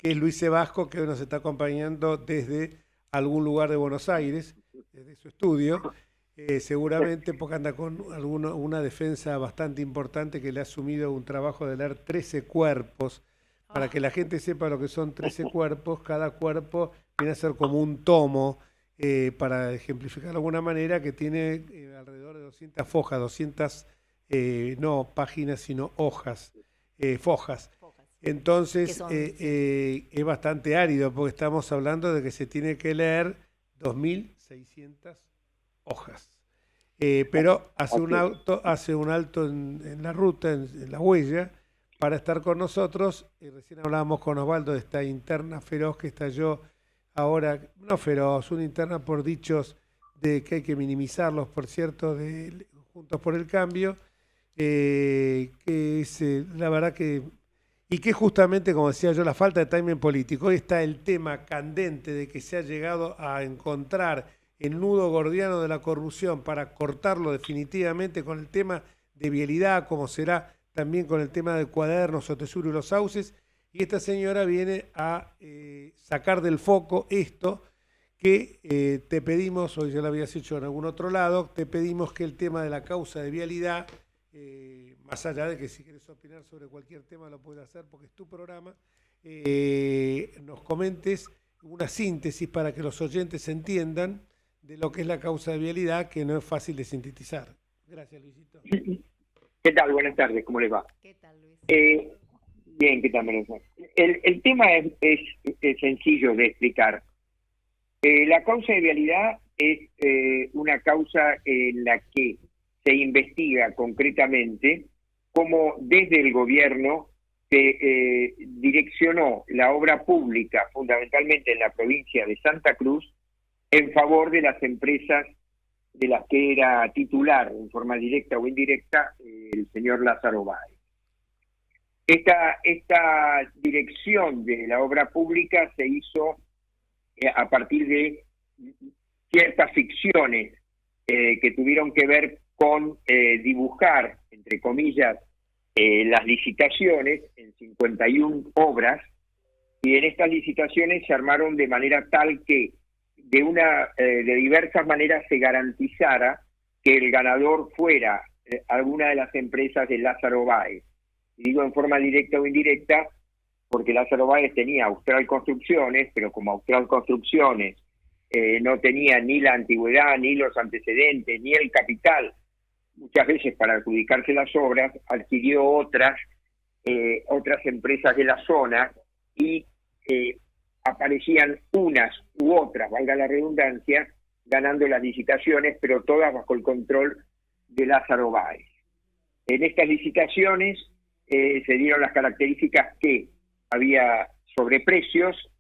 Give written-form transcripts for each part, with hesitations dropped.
que es Luis Sebasco, que hoy nos está acompañando desde algún lugar de Buenos Aires, desde su estudio, seguramente porque anda con una defensa bastante importante, que le ha asumido un trabajo de leer 13 cuerpos. Para que la gente sepa lo que son 13 cuerpos, cada cuerpo viene a ser como un tomo, para ejemplificar de alguna manera, que tiene alrededor de 200 fojas, 200, no páginas, sino hojas, fojas. Entonces es bastante árido, porque estamos hablando de que se tiene que leer 2.600 hojas. Pero hace un alto en la ruta, en la huella, para estar con nosotros. Y recién hablábamos con Osvaldo de esta interna feroz que estalló ahora, no feroz, una interna por dichos de que hay que minimizarlos, por cierto, de Juntos por el Cambio, que es la verdad que, y que justamente, como decía yo, la falta de timing político. Hoy está el tema candente de que se ha llegado a encontrar el nudo gordiano de la corrupción para cortarlo definitivamente con el tema de vialidad, como será también con el tema de Cuadernos, Sotesur y Los Sauces, y esta señora viene a sacar del foco esto que te pedimos, hoy ya lo habías hecho en algún otro lado, te pedimos que el tema de la causa de vialidad, más allá de que si quieres opinar sobre cualquier tema lo puedes hacer porque es tu programa, nos comentes una síntesis para que los oyentes entiendan de lo que es la causa de vialidad, que no es fácil de sintetizar. Gracias, Luisito. ¿Qué tal? Buenas tardes, ¿cómo les va? ¿Qué tal, Luis? Bien, ¿qué tal, Melissa? El tema es sencillo de explicar. La causa de vialidad es una causa en la que se investiga concretamente cómo desde el gobierno se direccionó la obra pública, fundamentalmente en la provincia de Santa Cruz, en favor de las empresas de las que era titular, en forma directa o indirecta, el señor Lázaro Báez. Esta dirección de la obra pública se hizo a partir de ciertas ficciones que tuvieron que ver con dibujar, entre comillas, las licitaciones en 51 obras, y en estas licitaciones se armaron de manera tal que de diversas maneras se garantizara que el ganador fuera alguna de las empresas de Lázaro Báez. Y digo en forma directa o indirecta porque Lázaro Báez tenía Austral Construcciones, pero como Austral Construcciones no tenía ni la antigüedad, ni los antecedentes, ni el capital, muchas veces para adjudicarse las obras, adquirió otras empresas de la zona y aparecían unas u otras, valga la redundancia, ganando las licitaciones, pero todas bajo el control de Lázaro Báez. En estas licitaciones se dieron las características que había sobreprecios,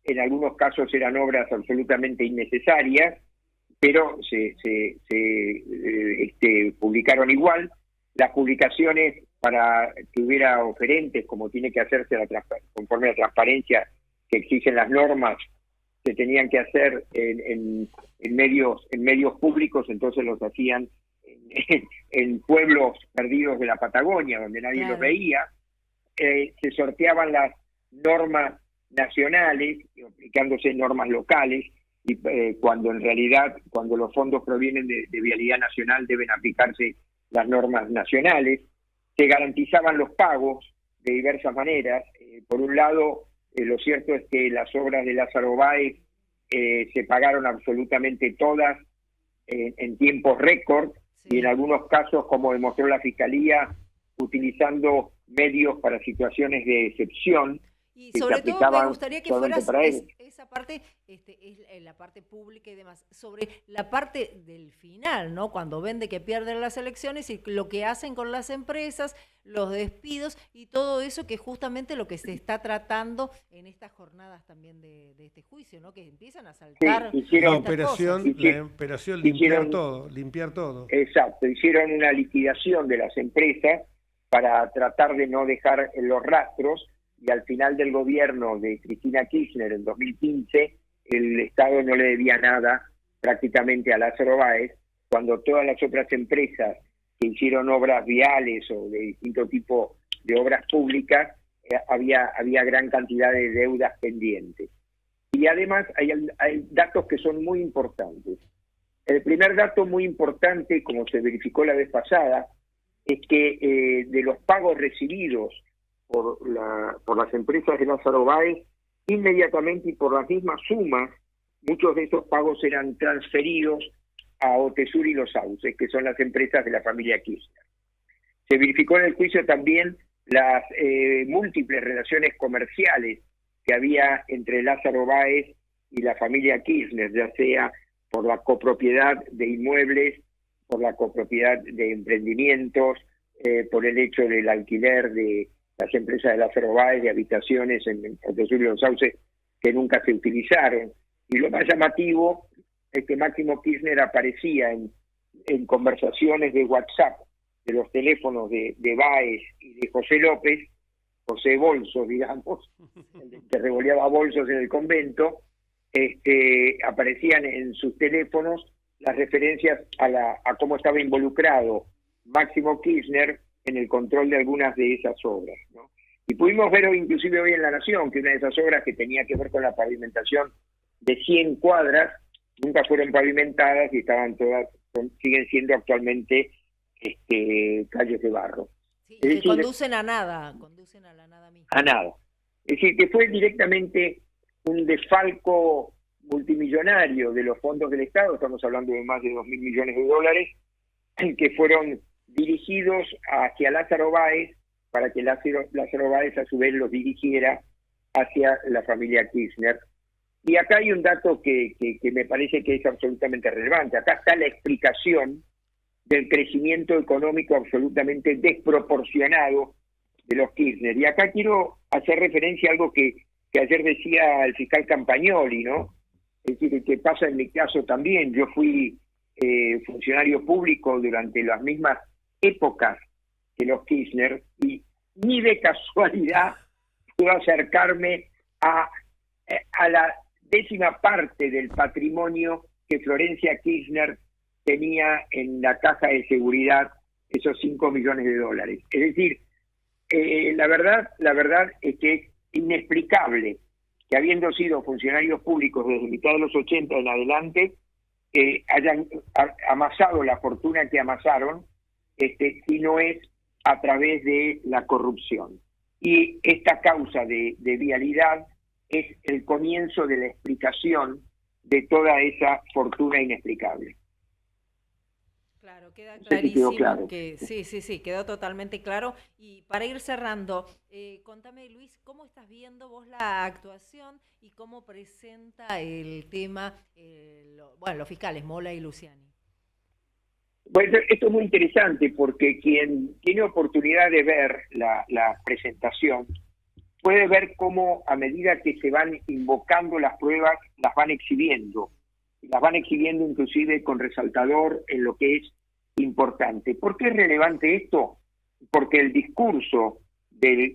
en algunos casos eran obras absolutamente innecesarias, pero se publicaron igual. Las publicaciones, para que hubiera oferentes, como tiene que hacerse conforme a la transparencia que exigen las normas, se tenían que hacer en medios públicos, entonces los hacían en pueblos perdidos de la Patagonia, donde nadie los veía. Se sorteaban las normas nacionales, aplicándose normas locales, y cuando en realidad, cuando los fondos provienen de vialidad nacional, deben aplicarse las normas nacionales. Se garantizaban los pagos de diversas maneras. Por un lado, lo cierto es que las obras de Lázaro Báez se pagaron absolutamente todas en tiempos récord, y en algunos casos, como demostró la Fiscalía, utilizando medios para situaciones de excepción. Y sobre todo me gustaría que fueras esa parte, es la parte pública y demás, sobre la parte del final, ¿no? Cuando ven de que pierden las elecciones y lo que hacen con las empresas, los despidos y todo eso, que es justamente lo que se está tratando en estas jornadas también de este juicio, ¿no? Que empiezan a saltar. Sí, hicieron la operación limpiar todo. Exacto, hicieron una liquidación de las empresas para tratar de no dejar los rastros. Y al final del gobierno de Cristina Kirchner en 2015, el Estado no le debía nada prácticamente a Lázaro Báez, cuando todas las otras empresas que hicieron obras viales o de distinto tipo de obras públicas había gran cantidad de deudas pendientes. Y además hay datos que son muy importantes. El primer dato muy importante, como se verificó la vez pasada, es que de los pagos recibidos por las empresas de Lázaro Báez, inmediatamente y por las mismas sumas, muchos de esos pagos eran transferidos a Otesur y Los Sauces, que son las empresas de la familia Kirchner. Se verificó en el juicio también las múltiples relaciones comerciales que había entre Lázaro Báez y la familia Kirchner, ya sea por la copropiedad de inmuebles, por la copropiedad de emprendimientos, por el hecho del alquiler de las empresas de Lázaro Báez, de habitaciones en Otesur y Los Sauces que nunca se utilizaron. Y lo más llamativo es que Máximo Kirchner aparecía en conversaciones de WhatsApp de los teléfonos de Báez y de José López, José Bolsos, digamos, que revoleaba bolsos en el convento, aparecían en sus teléfonos las referencias a cómo estaba involucrado Máximo Kirchner en el control de algunas de esas obras, ¿no? Y pudimos ver hoy, inclusive hoy en La Nación, que una de esas obras que tenía que ver con la pavimentación de 100 cuadras nunca fueron pavimentadas y estaban todas, siguen siendo actualmente calles de barro. Sí, que decir, conducen a nada, conducen a la nada misma. A nada. Es decir, que fue directamente un desfalco multimillonario de los fondos del Estado, estamos hablando de más de 2.000 millones de dólares, que fueron dirigidos hacia Lázaro Báez, para que Lázaro Báez a su vez los dirigiera hacia la familia Kirchner. Y acá hay un dato que me parece que es absolutamente relevante. Acá está la explicación del crecimiento económico absolutamente desproporcionado de los Kirchner. Y acá quiero hacer referencia a algo que ayer decía el fiscal Campagnoli, ¿no? Es decir, que pasa en mi caso también. Yo fui funcionario público durante las mismas épocas que los Kirchner y ni de casualidad puedo acercarme a la 10ª parte del patrimonio que Florencia Kirchner tenía en la caja de seguridad, esos 5 millones de dólares. Es decir, la verdad es que es inexplicable que habiendo sido funcionarios públicos desde mitad de los 80 en adelante, hayan amasado la fortuna que amasaron, si no es a través de la corrupción. Y esta causa de vialidad es el comienzo de la explicación de toda esa fortuna inexplicable. Claro, queda clarísimo. Claro. Sí, quedó totalmente claro. Y para ir cerrando, contame, Luis, ¿cómo estás viendo vos la actuación y cómo presenta el tema, los fiscales, Mola y Luciani? Bueno, esto es muy interesante porque quien tiene oportunidad de ver la presentación puede ver cómo a medida que se van invocando las pruebas, las van exhibiendo inclusive con resaltador en lo que es importante. ¿Por qué es relevante esto? Porque el discurso de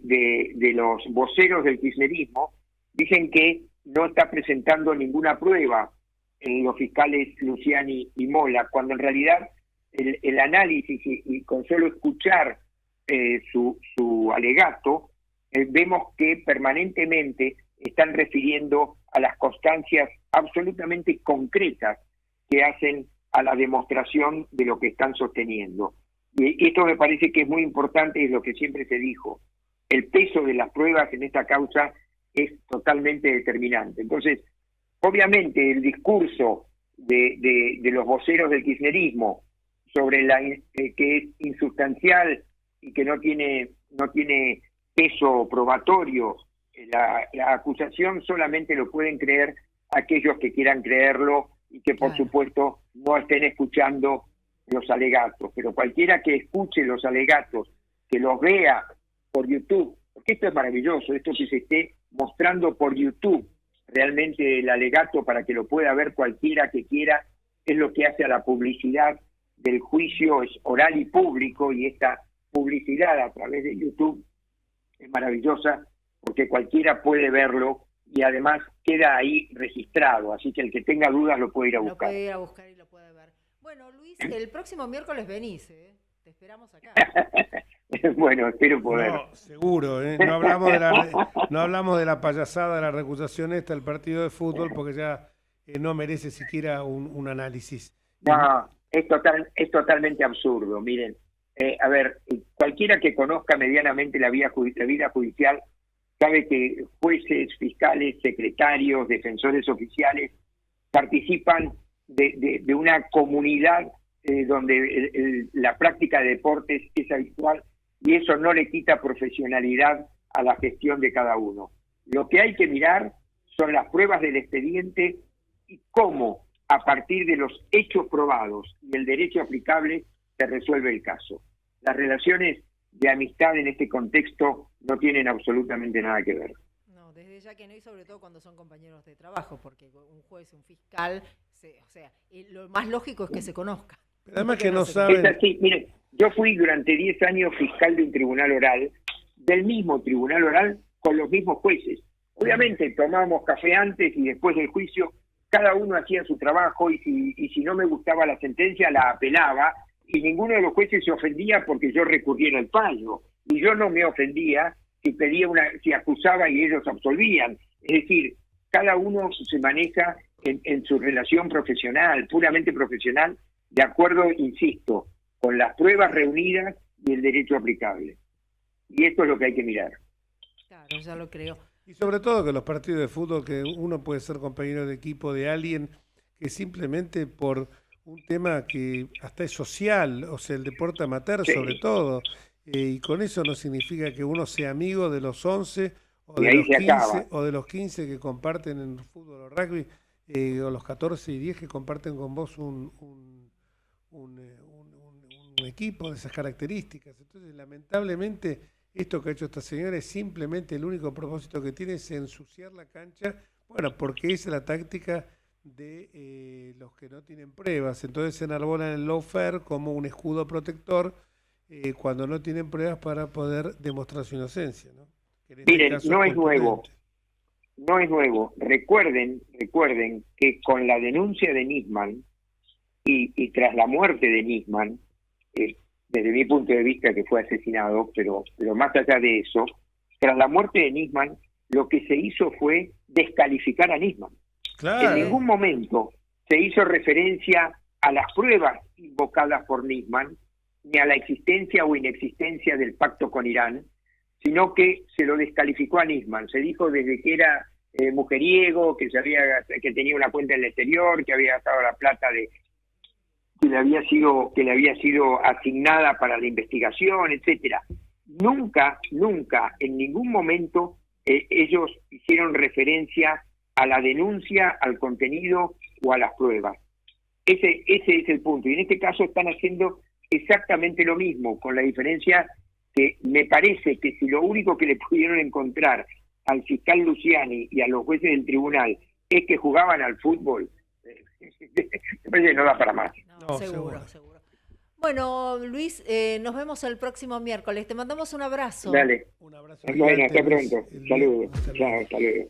los voceros del kirchnerismo dicen que no está presentando ninguna prueba en los fiscales Luciani y Mola, cuando en realidad el análisis y con solo escuchar su alegato, vemos que permanentemente están refiriendo a las constancias absolutamente concretas que hacen a la demostración de lo que están sosteniendo. Y esto me parece que es muy importante, es lo que siempre se dijo. El peso de las pruebas en esta causa es totalmente determinante. Entonces, obviamente el discurso de los voceros del kirchnerismo sobre que es insustancial y que no tiene peso probatorio, la acusación solamente lo pueden creer aquellos que quieran creerlo y que por supuesto no estén escuchando los alegatos, pero cualquiera que escuche los alegatos, que los vea por YouTube, porque esto es maravilloso, esto que se esté mostrando por YouTube, realmente el alegato para que lo pueda ver cualquiera que quiera, es lo que hace a la publicidad del juicio, es oral y público, y esta publicidad a través de YouTube es maravillosa porque cualquiera puede verlo y además queda ahí registrado, así que el que tenga dudas lo puede ir a buscar. Lo puede ir a buscar y lo puede ver. Bueno, Luis, el próximo miércoles venís, te esperamos acá. Bueno, espero poder. No, seguro, ¿eh? No hablamos de la payasada de la recusación esta del partido de fútbol, porque ya no merece siquiera un análisis. No, es totalmente absurdo. Miren, a ver, cualquiera que conozca medianamente la vida judicial sabe que jueces, fiscales, secretarios, defensores oficiales participan de una comunidad donde la práctica de deportes es habitual, y eso no le quita profesionalidad a la gestión de cada uno. Lo que hay que mirar son las pruebas del expediente y cómo, a partir de los hechos probados y el derecho aplicable, se resuelve el caso. Las relaciones de amistad en este contexto no tienen absolutamente nada que ver. No, desde ya que no, y sobre todo cuando son compañeros de trabajo, porque un juez, un fiscal, lo más lógico es que se conozca. Además que no saben... Es así, miren, yo fui durante 10 años fiscal de un tribunal oral, del mismo tribunal oral, con los mismos jueces. Obviamente tomábamos café antes y después del juicio, cada uno hacía su trabajo, y si no me gustaba la sentencia, la apelaba, y ninguno de los jueces se ofendía porque yo recurriera al fallo, y yo no me ofendía si acusaba y ellos absolvían. Es decir, cada uno se maneja en su relación profesional, puramente profesional, de acuerdo, insisto, con las pruebas reunidas y el derecho aplicable. Y esto es lo que hay que mirar. Claro, ya lo creo. Y sobre todo que los partidos de fútbol, que uno puede ser compañero de equipo de alguien que simplemente por un tema que hasta es social, o sea, el deporte amateur sobre todo, y con eso no significa que uno sea amigo de los 11 o de los 15 que comparten en fútbol o rugby, o los 14 y 10 que comparten con vos un equipo de esas características. Entonces, lamentablemente, esto que ha hecho esta señora es simplemente el único propósito que tiene, es ensuciar la cancha, bueno, porque esa es la táctica de los que no tienen pruebas. Entonces se enarbolan el lawfare como un escudo protector cuando no tienen pruebas para poder demostrar su inocencia, ¿no? Miren, no es nuevo. No es nuevo. Recuerden que con la denuncia de Nisman y tras la muerte de Nisman, desde mi punto de vista que fue asesinado, pero más allá de eso, tras la muerte de Nisman, lo que se hizo fue descalificar a Nisman. Claro. En ningún momento se hizo referencia a las pruebas invocadas por Nisman, ni a la existencia o inexistencia del pacto con Irán, sino que se lo descalificó a Nisman. Se dijo desde que era mujeriego, que tenía una cuenta en el exterior, que había gastado la plata que le había sido asignada para la investigación, etcétera. Nunca, en ningún momento ellos hicieron referencia a la denuncia, al contenido o a las pruebas. Ese es el punto. Y en este caso están haciendo exactamente lo mismo, con la diferencia que me parece que si lo único que le pudieron encontrar al fiscal Luciani y a los jueces del tribunal es que jugaban al fútbol, no da para más. No, seguro. Bueno, Luis, nos vemos el próximo miércoles. Te mandamos un abrazo. Dale. Un abrazo. Bueno, hasta pronto. Saludos. Chao, hasta luego.